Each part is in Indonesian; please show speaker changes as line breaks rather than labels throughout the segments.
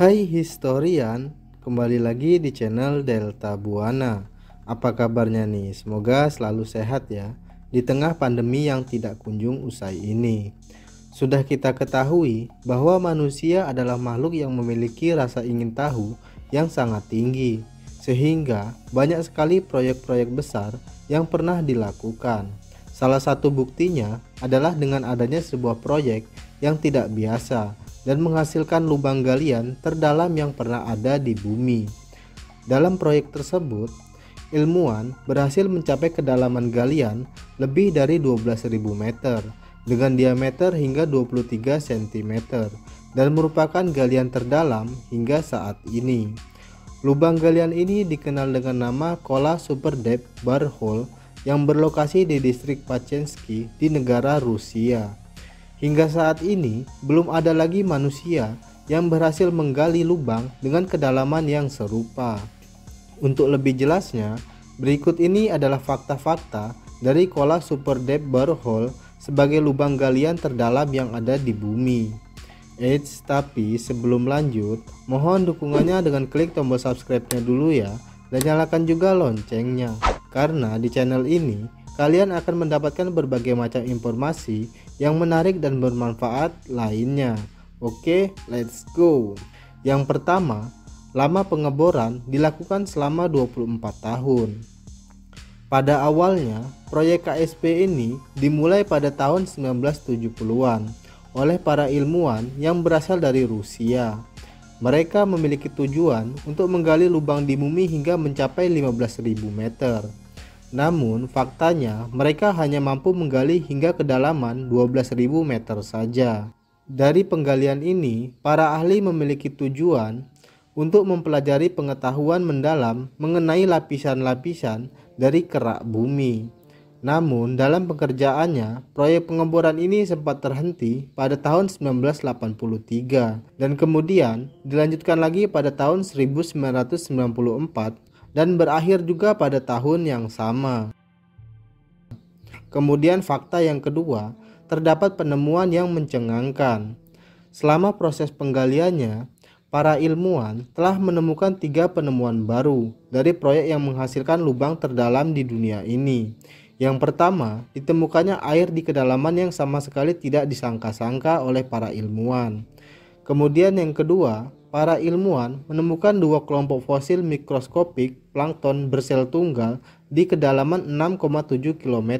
Hai historian, kembali lagi di channel Delta Buana. Apa kabarnya nih? Semoga selalu sehat ya di tengah pandemi yang tidak kunjung usai ini. Sudah kita ketahui bahwa manusia adalah makhluk yang memiliki rasa ingin tahu yang sangat tinggi, sehingga banyak sekali proyek-proyek besar yang pernah dilakukan. Salah satu buktinya adalah dengan adanya sebuah proyek yang tidak biasa dan menghasilkan lubang galian terdalam yang pernah ada di bumi. Dalam proyek tersebut, ilmuwan berhasil mencapai kedalaman galian lebih dari 12.000 meter dengan diameter hingga 23 cm dan merupakan galian terdalam hingga saat ini. Lubang galian ini dikenal dengan nama Kola Super Depth Borehole yang berlokasi di distrik Pachensky di negara Rusia. Hingga saat ini, belum ada lagi manusia yang berhasil menggali lubang dengan kedalaman yang serupa. Untuk lebih jelasnya, berikut ini adalah fakta-fakta dari Kola Super Depth Borehole sebagai lubang galian terdalam yang ada di bumi. Tapi sebelum lanjut, mohon dukungannya dengan klik tombol subscribe-nya dulu ya, dan nyalakan juga loncengnya. Karena di channel ini, kalian akan mendapatkan berbagai macam informasi yang menarik dan bermanfaat lainnya. Oke, let's go. Yang pertama, lama pengeboran dilakukan selama 24 tahun. Pada awalnya, proyek KSP ini dimulai pada tahun 1970-an oleh para ilmuwan yang berasal dari Rusia. Mereka memiliki tujuan untuk menggali lubang di bumi hingga mencapai 15.000 meter. Namun faktanya mereka hanya mampu menggali hingga kedalaman 12.000 meter saja. Dari penggalian ini, para ahli memiliki tujuan untuk mempelajari pengetahuan mendalam mengenai lapisan-lapisan dari kerak bumi. Namun dalam pekerjaannya, proyek pengeboran ini sempat terhenti pada tahun 1983 dan kemudian dilanjutkan lagi pada tahun 1994 dan berakhir juga pada tahun yang sama. Kemudian fakta yang kedua, terdapat penemuan yang mencengangkan. Selama proses penggaliannya, para ilmuwan telah menemukan 3 penemuan baru dari proyek yang menghasilkan lubang terdalam di dunia ini. Yang pertama, ditemukannya air di kedalaman yang sama sekali tidak disangka-sangka oleh para ilmuwan. Kemudian yang kedua, para ilmuwan menemukan 2 kelompok fosil mikroskopik plankton bersel tunggal di kedalaman 6,7 km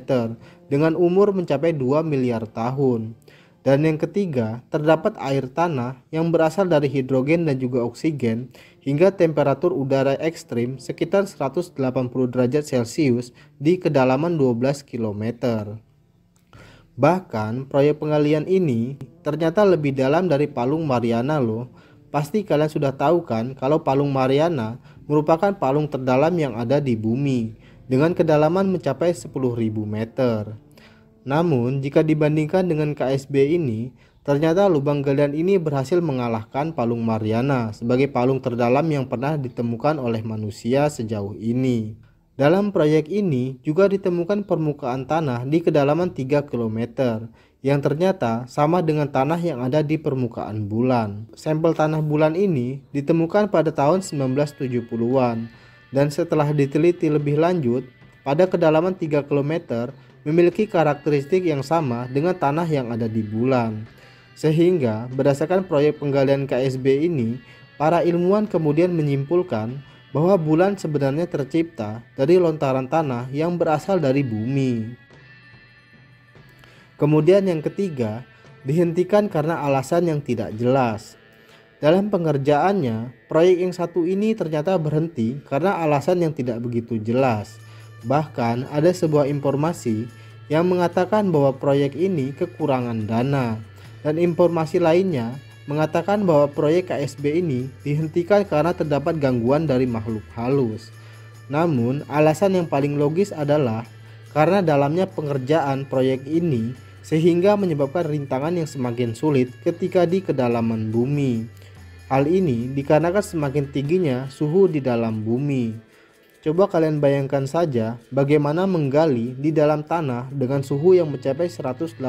dengan umur mencapai 2 miliar tahun. Dan yang ketiga, terdapat air tanah yang berasal dari hidrogen dan juga oksigen hingga temperatur udara ekstrim sekitar 180 derajat Celcius di kedalaman 12 km. Bahkan proyek penggalian ini ternyata lebih dalam dari Palung Mariana loh. Pasti kalian sudah tahu kan kalau Palung Mariana merupakan palung terdalam yang ada di bumi dengan kedalaman mencapai 10.000 meter. Namun jika dibandingkan dengan KSB ini, ternyata lubang galian ini berhasil mengalahkan Palung Mariana sebagai palung terdalam yang pernah ditemukan oleh manusia sejauh ini. Dalam proyek ini juga ditemukan permukaan tanah di kedalaman 3 km yang ternyata sama dengan tanah yang ada di permukaan bulan. Sampel tanah bulan ini ditemukan pada tahun 1970-an dan setelah diteliti lebih lanjut, pada kedalaman 3 km memiliki karakteristik yang sama dengan tanah yang ada di bulan. Sehingga berdasarkan proyek penggalian KSB ini, para ilmuwan kemudian menyimpulkan bahwa bulan sebenarnya tercipta dari lontaran tanah yang berasal dari bumi. Kemudian yang ketiga, dihentikan karena alasan yang tidak jelas. Dalam pengerjaannya, proyek yang satu ini ternyata berhenti karena alasan yang tidak begitu jelas. Bahkan ada sebuah informasi yang mengatakan bahwa proyek ini kekurangan dana, dan informasi lainnya mengatakan bahwa proyek KSB ini dihentikan karena terdapat gangguan dari makhluk halus. Namun alasan yang paling logis adalah karena dalamnya pengerjaan proyek ini sehingga menyebabkan rintangan yang semakin sulit ketika di kedalaman bumi. Hal ini dikarenakan semakin tingginya suhu di dalam bumi. Coba kalian bayangkan saja bagaimana menggali di dalam tanah dengan suhu yang mencapai 180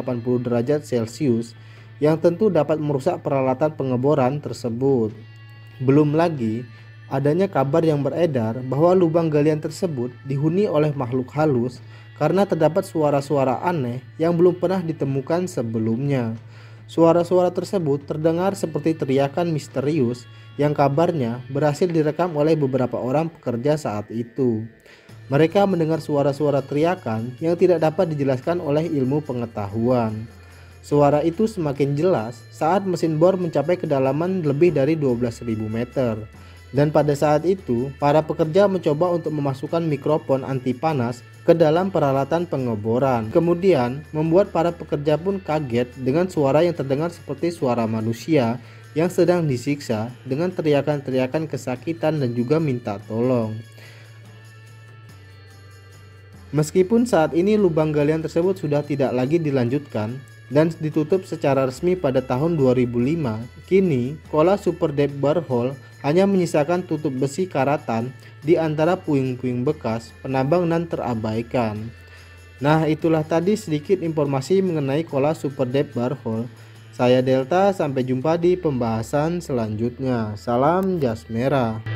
derajat Celcius yang tentu dapat merusak peralatan pengeboran tersebut. Belum lagi adanya kabar yang beredar bahwa lubang galian tersebut dihuni oleh makhluk halus karena terdapat suara-suara aneh yang belum pernah ditemukan sebelumnya. Suara-suara tersebut terdengar seperti teriakan misterius yang kabarnya berhasil direkam oleh beberapa orang pekerja saat itu. Mereka mendengar suara-suara teriakan yang tidak dapat dijelaskan oleh ilmu pengetahuan. Suara itu semakin jelas saat mesin bor mencapai kedalaman lebih dari 12.000 meter. Dan pada saat itu, para pekerja mencoba untuk memasukkan mikrofon anti panas ke dalam peralatan pengeboran. Kemudian, membuat para pekerja pun kaget dengan suara yang terdengar seperti suara manusia yang sedang disiksa dengan teriakan-teriakan kesakitan dan juga minta tolong. Meskipun saat ini lubang galian tersebut sudah tidak lagi dilanjutkan dan ditutup secara resmi pada tahun 2005, kini Kola Super Deep Borehole hanya menyisakan tutup besi karatan di antara puing-puing bekas penambang dan terabaikan. Nah, itulah tadi sedikit informasi mengenai Kola Super Deep Borehole. Saya Delta, sampai jumpa di pembahasan selanjutnya. Salam jas merah.